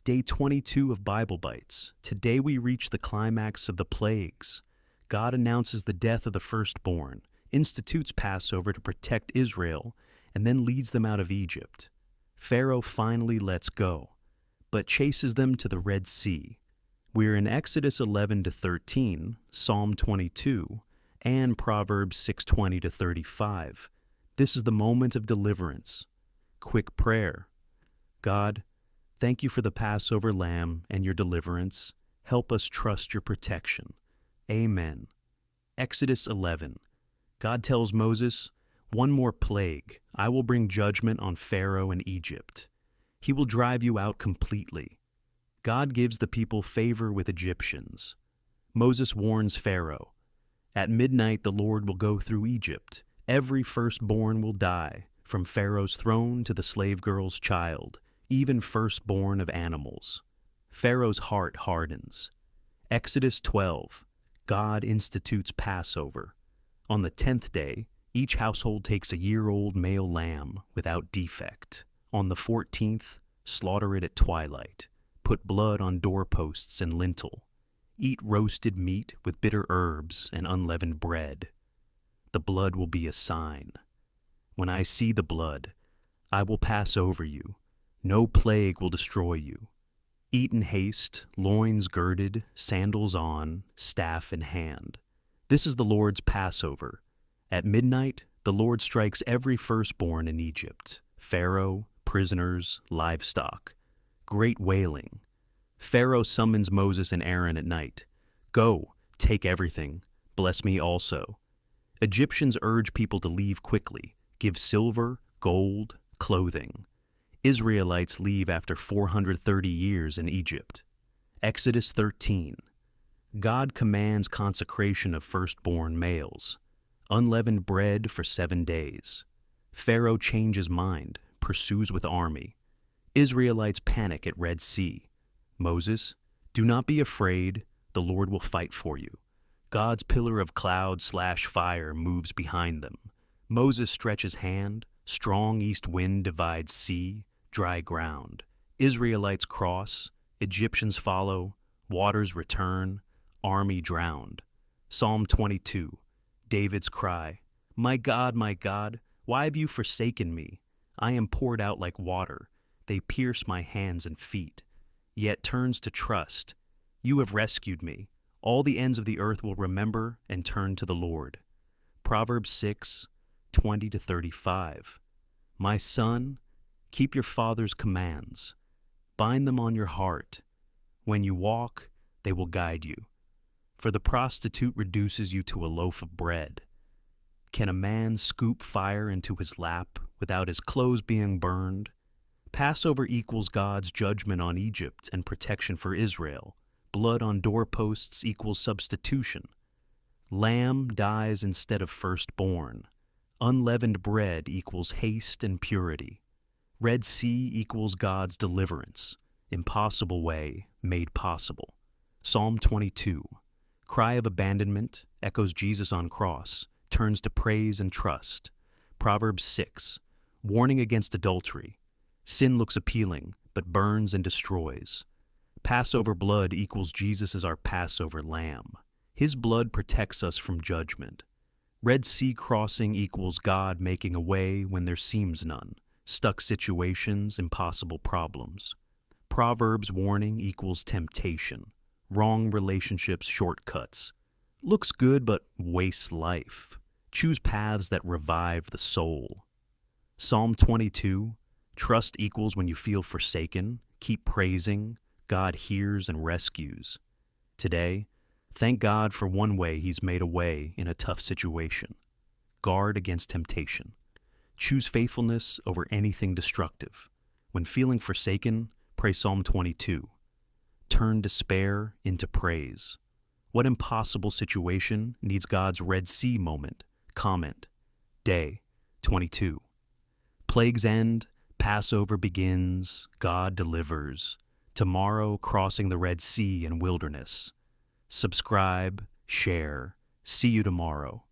Day 22 of Bible Bites. Today we reach the climax of the plagues. God announces the death of the firstborn, institutes Passover to protect Israel, and then leads them out of Egypt. Pharaoh finally lets go, but chases them to the Red Sea. We're in Exodus 11-13, Psalm 22, and Proverbs 6:20-35. This is the moment of deliverance. Quick prayer. God, thank you for the Passover lamb and your deliverance. Help us trust your protection. Amen. Exodus 11. God tells Moses, "One more plague. I will bring judgment on Pharaoh and Egypt. He will drive you out completely." God gives the people favor with Egyptians. Moses warns Pharaoh, "At midnight the Lord will go through Egypt. Every firstborn will die, from Pharaoh's throne to the slave girl's child, even firstborn of animals." Pharaoh's heart hardens. Exodus 12. God institutes Passover. On the 10th day, each household takes a year-old male lamb without defect. On the 14th, slaughter it at twilight. Put blood on doorposts and lintel. Eat roasted meat with bitter herbs and unleavened bread. The blood will be a sign. When I see the blood, I will pass over you. No plague will destroy you. Eat in haste, loins girded, sandals on, staff in hand. This is the Lord's Passover. At midnight, the Lord strikes every firstborn in Egypt, Pharaoh, prisoners, livestock. Great wailing. Pharaoh summons Moses and Aaron at night. "Go, take everything. Bless me also." Egyptians urge people to leave quickly. Give silver, gold, clothing. Israelites leave after 430 years in Egypt. Exodus 13. God commands consecration of firstborn males. Unleavened bread for 7 days. Pharaoh changes mind, pursues with army. Israelites panic at Red Sea. Moses, "Do not be afraid, the Lord will fight for you." God's pillar of cloud/fire moves behind them. Moses stretches hand, strong east wind divides sea, dry ground. Israelites cross, Egyptians follow, waters return, army drowned. Psalm 22, David's cry, my God, why have you forsaken me? I am poured out like water. They pierce my hands and feet." Yet turns to trust. "You have rescued me. All the ends of the earth will remember and turn to the Lord." Proverbs 6:20-35. My son, keep your father's commands. Bind them on your heart. When you walk, they will guide you. For the prostitute reduces you to a loaf of bread. Can a man scoop fire into his lap without his clothes being burned? Passover equals God's judgment on Egypt and protection for Israel. Blood on doorposts equals substitution. Lamb dies instead of firstborn. Unleavened bread equals haste and purity. Red Sea equals God's deliverance. Impossible way made possible. Psalm 22. Cry of abandonment echoes Jesus on cross, turns to praise and trust. Proverbs 6. Warning against adultery. Sin looks appealing, but burns and destroys. Passover blood equals Jesus as our Passover lamb. His blood protects us from judgment. Red Sea crossing equals God making a way when there seems none. Stuck situations, impossible problems. Proverbs warning equals temptation. Wrong relationships, shortcuts. Looks good but wastes life. Choose paths that revive the soul. Psalm 22. Trust equals when you feel forsaken. Keep praising. God hears and rescues. Today, thank God for one way He's made a way in a tough situation. Guard against temptation. Choose faithfulness over anything destructive. When feeling forsaken, pray Psalm 22. Turn despair into praise. What impossible situation needs God's Red Sea moment? Comment. Day 22. Plagues end. Passover begins, God delivers. Tomorrow, crossing the Red Sea and wilderness. Subscribe, share. See you tomorrow.